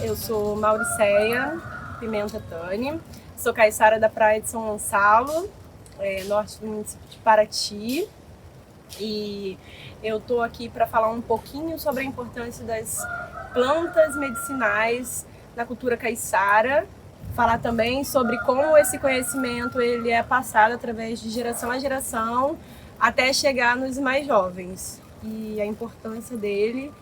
eu sou Mauriceia Pimenta Tani, sou caiçara da Praia de São Gonçalo, norte do município de Paraty, e eu estou aqui para falar um pouquinho sobre a importância das plantas medicinais na cultura caiçara, falar também sobre como esse conhecimento ele é passado através de geração a geração até chegar nos mais jovens, e a importância dele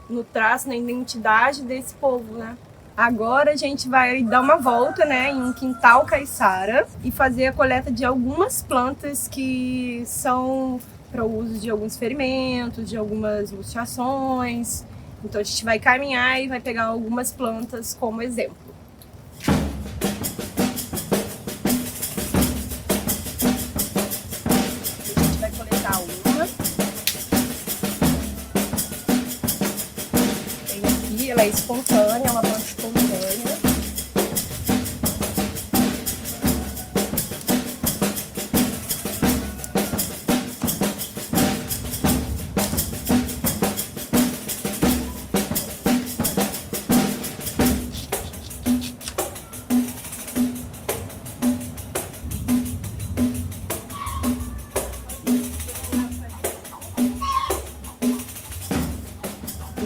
no traço, na identidade desse povo, né? Agora a gente vai dar uma volta, né, em um quintal caiçara e fazer a coleta de algumas plantas que são para o uso de alguns ferimentos, de algumas luxações. Então a gente vai caminhar e vai pegar algumas plantas como exemplo. A gente vai coletar uma. Tem aqui, ela é espontânea, é uma planta espontânea.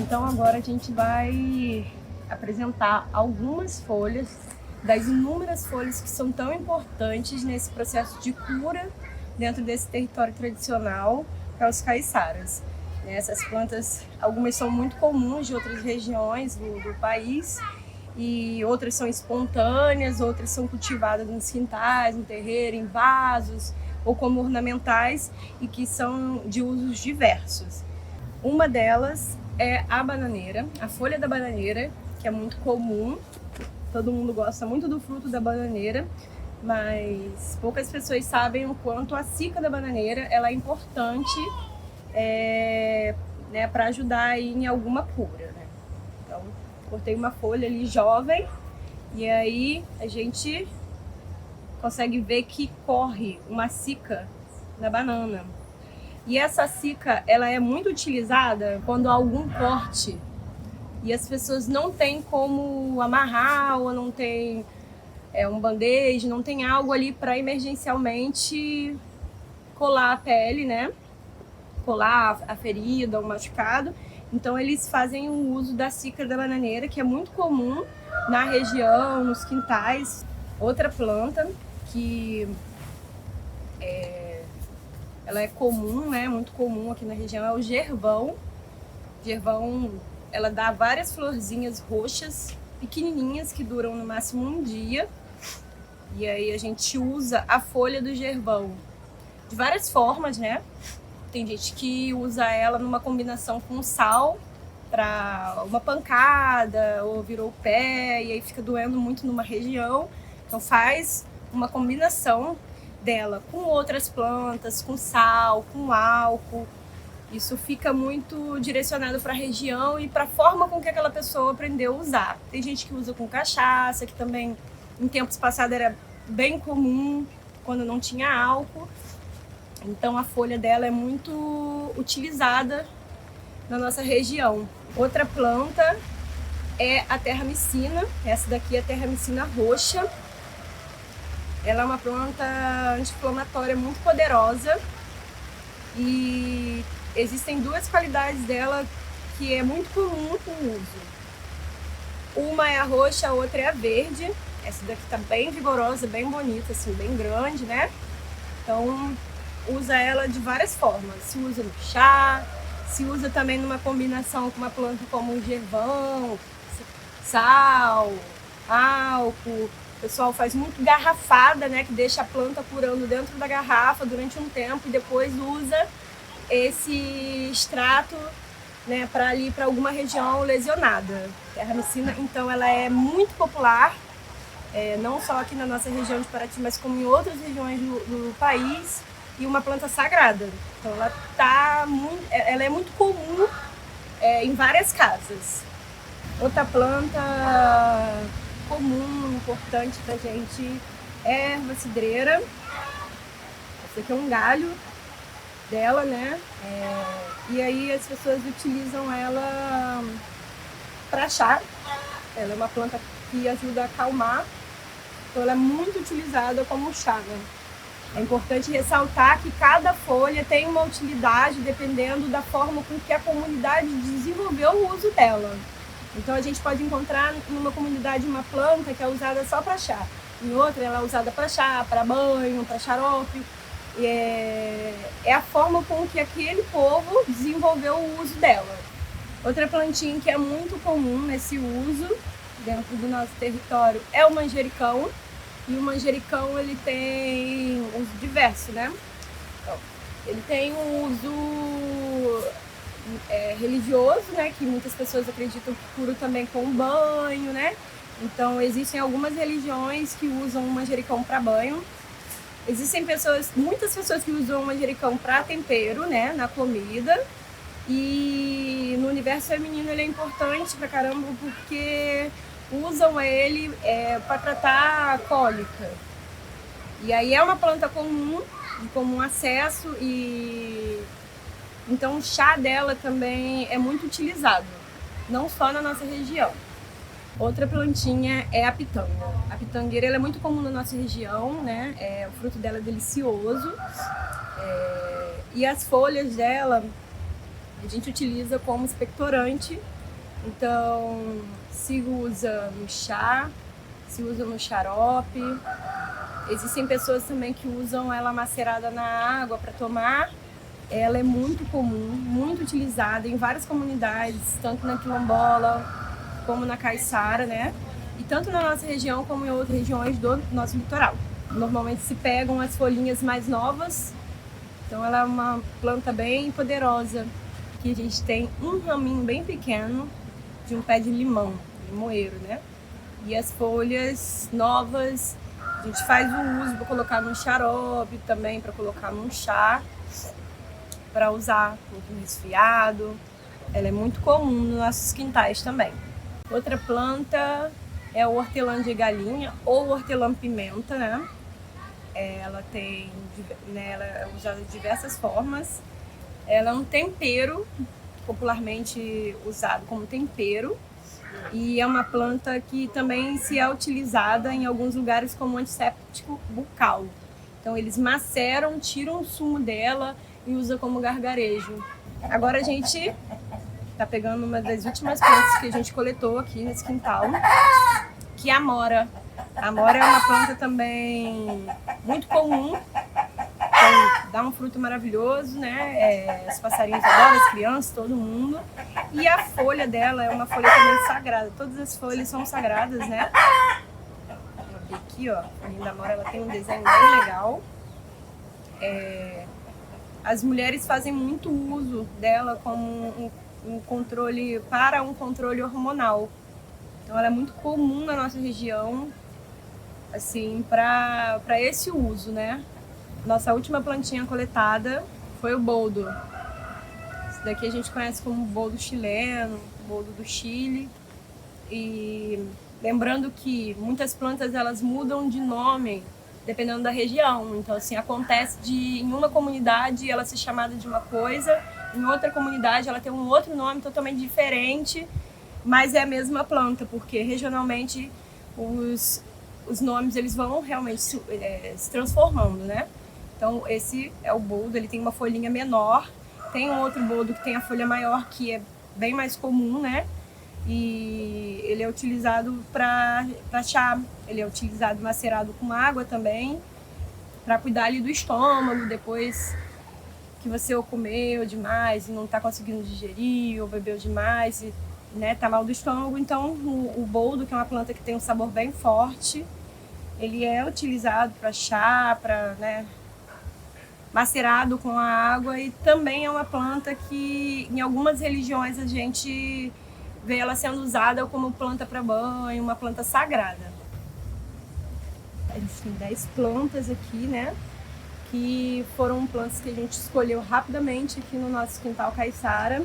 Então agora a gente vai apresentar algumas folhas das inúmeras folhas que são tão importantes nesse processo de cura dentro desse território tradicional para os caiçaras. Essas plantas, algumas são muito comuns de outras regiões do país e outras são espontâneas, outras são cultivadas nos quintais, no terreiro, em vasos ou como ornamentais e que são de usos diversos. Uma delas é a bananeira, a folha da bananeira, que é muito comum. Todo mundo gosta muito do fruto da bananeira, mas poucas pessoas sabem o quanto a cica da bananeira ela é importante né, para ajudar aí em alguma cura. Né? Então, cortei uma folha ali jovem e aí a gente consegue ver que corre uma cica na banana. E essa cica, ela é muito utilizada quando há algum corte e as pessoas não têm como amarrar ou não tem um band-aid, não tem algo ali para emergencialmente colar a pele, né? Colar a ferida, o machucado. Então eles fazem o uso da cica da bananeira, que é muito comum na região, nos quintais. Outra planta que ela é comum, né? Muito comum aqui na região, é o gervão. Gervão, ela dá várias florzinhas roxas, pequenininhas, que duram no máximo um dia. E aí a gente usa a folha do gervão de várias formas, né? Tem gente que usa ela numa combinação com sal para uma pancada ou virou o pé e aí fica doendo muito numa região. Então faz uma combinação dela com outras plantas, com sal, com álcool. Isso fica muito direcionado para a região e para a forma com que aquela pessoa aprendeu a usar. Tem gente que usa com cachaça, que também em tempos passados era bem comum, quando não tinha álcool. Então a folha dela é muito utilizada na nossa região. Outra planta é a terramicina. Essa daqui é a terramicina roxa. Ela é uma planta anti-inflamatória muito poderosa e existem duas qualidades dela que é muito comum o uso. Uma é a roxa, a outra é a verde. Essa daqui tá bem vigorosa, bem bonita, assim, bem grande, né? Então usa ela de várias formas. Se usa no chá, se usa também numa combinação com uma planta como o gervão, sal, álcool. O pessoal faz muito garrafada, né, que deixa a planta curando dentro da garrafa durante um tempo e depois usa esse extrato, né, para alguma região lesionada. A terramicina, então, ela é muito popular, não só aqui na nossa região de Paraty, mas como em outras regiões do país, e uma planta sagrada. Então ela é muito comum em várias casas. Outra planta comum, importante pra gente é a erva cidreira. Esse aqui é um galho dela, né? E aí as pessoas utilizam ela para chá. Ela é uma planta que ajuda a acalmar, então ela é muito utilizada como chá, né? É importante ressaltar que cada folha tem uma utilidade dependendo da forma com que a comunidade desenvolveu o uso dela. Então a gente pode encontrar numa comunidade uma planta que é usada só para chá, em outra ela é usada para chá, para banho, para xarope. É a forma com que aquele povo desenvolveu o uso dela. Outra plantinha que é muito comum nesse uso dentro do nosso território é o manjericão. E o manjericão ele tem uso diverso, né? Então, ele tem um uso religioso, né? Que muitas pessoas acreditam que cura também com banho, né? Então existem algumas religiões que usam o manjericão para banho. Existem muitas pessoas que usam o manjericão para tempero, né? Na comida. E no universo feminino ele é importante pra caramba porque usam ele para tratar cólica. E aí é uma planta comum, de comum acesso, e então o chá dela também é muito utilizado, não só na nossa região. Outra plantinha é a pitanga. A pitangueira ela é muito comum na nossa região, né? O fruto dela é delicioso. E as folhas dela a gente utiliza como expectorante. Então se usa no chá, se usa no xarope. Existem pessoas também que usam ela macerada na água para tomar. Ela é muito comum, muito utilizada em várias comunidades, tanto na quilombola como na caiçara, né? E tanto na nossa região como em outras regiões do nosso litoral. Normalmente se pegam as folhinhas mais novas, então ela é uma planta bem poderosa. Aqui a gente tem um raminho bem pequeno de um pé de limão, limoeiro, né? E as folhas novas a gente faz o uso para colocar num xarope também, para colocar num chá, para usar no resfriado. Ela é muito comum nos nossos quintais também. Outra planta é o hortelã de galinha ou hortelã-pimenta, né? Ela é usada de diversas formas. Ela é um tempero, popularmente usado como tempero, e é uma planta que também se é utilizada em alguns lugares como antisséptico bucal. Então eles maceram, tiram o sumo dela e usam como gargarejo. Agora a gente tá pegando uma das últimas plantas que a gente coletou aqui nesse quintal, que é a amora. A amora é uma planta também muito comum, então, dá um fruto maravilhoso, né? Os passarinhos adoram, as crianças, todo mundo. E a folha dela é uma folha também sagrada. Todas as folhas são sagradas, né? Aqui, ó, a linda da amora, ela tem um desenho bem legal. As mulheres fazem muito uso dela como um controle hormonal. Então ela é muito comum na nossa região, assim, para esse uso, né? Nossa última plantinha coletada foi o boldo. Esse daqui a gente conhece como boldo chileno, boldo do Chile. E lembrando que muitas plantas elas mudam de nome dependendo da região. Então assim, acontece de em uma comunidade ela ser chamada de uma coisa, em outra comunidade ela tem um outro nome totalmente diferente, mas é a mesma planta, porque regionalmente os nomes eles vão realmente se transformando, né? Então esse é o boldo, ele tem uma folhinha menor. Tem um outro boldo que tem a folha maior, que é bem mais comum, né? E ele é utilizado para chá, ele é utilizado macerado com água também, para cuidar ali do estômago, depois que você ou comeu demais e não está conseguindo digerir, ou bebeu demais e tá mal do estômago. Então o boldo, que é uma planta que tem um sabor bem forte, ele é utilizado para chá, para macerado com a água, e também é uma planta que em algumas religiões a gente vê ela sendo usada como planta para banho, uma planta sagrada. Existem 10 plantas aqui, né? Que foram plantas que a gente escolheu rapidamente aqui no nosso quintal caiçara.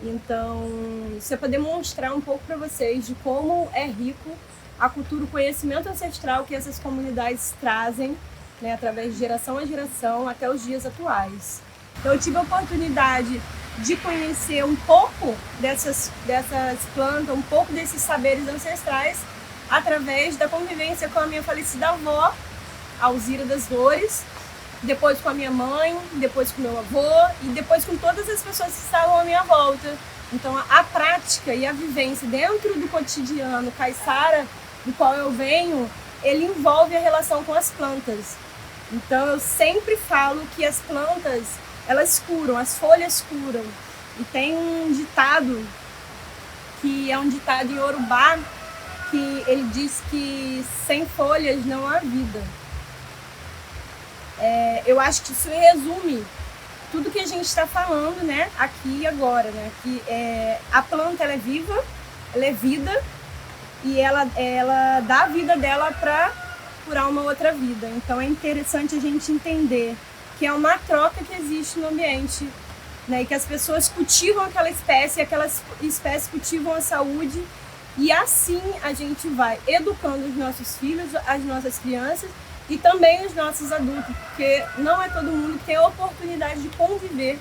Então, isso é para demonstrar um pouco para vocês de como é rico a cultura, o conhecimento ancestral que essas comunidades trazem, né, através de geração a geração até os dias atuais. Então eu tive a oportunidade de conhecer um pouco dessas plantas, um pouco desses saberes ancestrais, através da convivência com a minha falecida avó, Alzira das Dores, depois com a minha mãe, depois com meu avô e depois com todas as pessoas que estavam à minha volta. Então a prática e a vivência dentro do cotidiano caiçara, do qual eu venho, ele envolve a relação com as plantas. Então eu sempre falo que as plantas, elas curam, as folhas curam. E tem um ditado, que é um ditado em Yorubá, que ele diz que sem folhas não há vida. Eu acho que isso resume tudo que a gente está falando, né, aqui e agora, né? Que a planta, ela é viva, ela é vida, e ela dá a vida dela para curar uma outra vida. Então é interessante a gente entender que é uma troca que existe no ambiente, né? E que as pessoas cultivam aquela espécie, e aquelas espécies cultivam a saúde, e assim a gente vai educando os nossos filhos, as nossas crianças e também os nossos adultos, porque não é todo mundo que tem a oportunidade de conviver,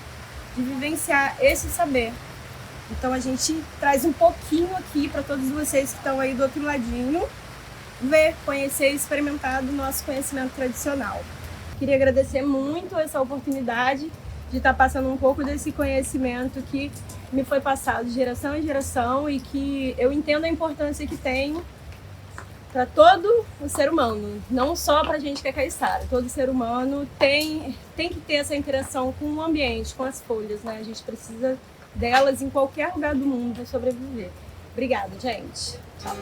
de vivenciar esse saber. Então a gente traz um pouquinho aqui para todos vocês que estão aí do outro ladinho, ver, conhecer e experimentar do nosso conhecimento tradicional. Queria agradecer muito essa oportunidade de estar passando um pouco desse conhecimento que me foi passado de geração em geração e que eu entendo a importância que tem para todo o ser humano, não só para a gente que é caiçara. Todo ser humano tem que ter essa interação com o ambiente, com as folhas, né? A gente precisa delas em qualquer lugar do mundo para sobreviver. Obrigada, gente. Tchau.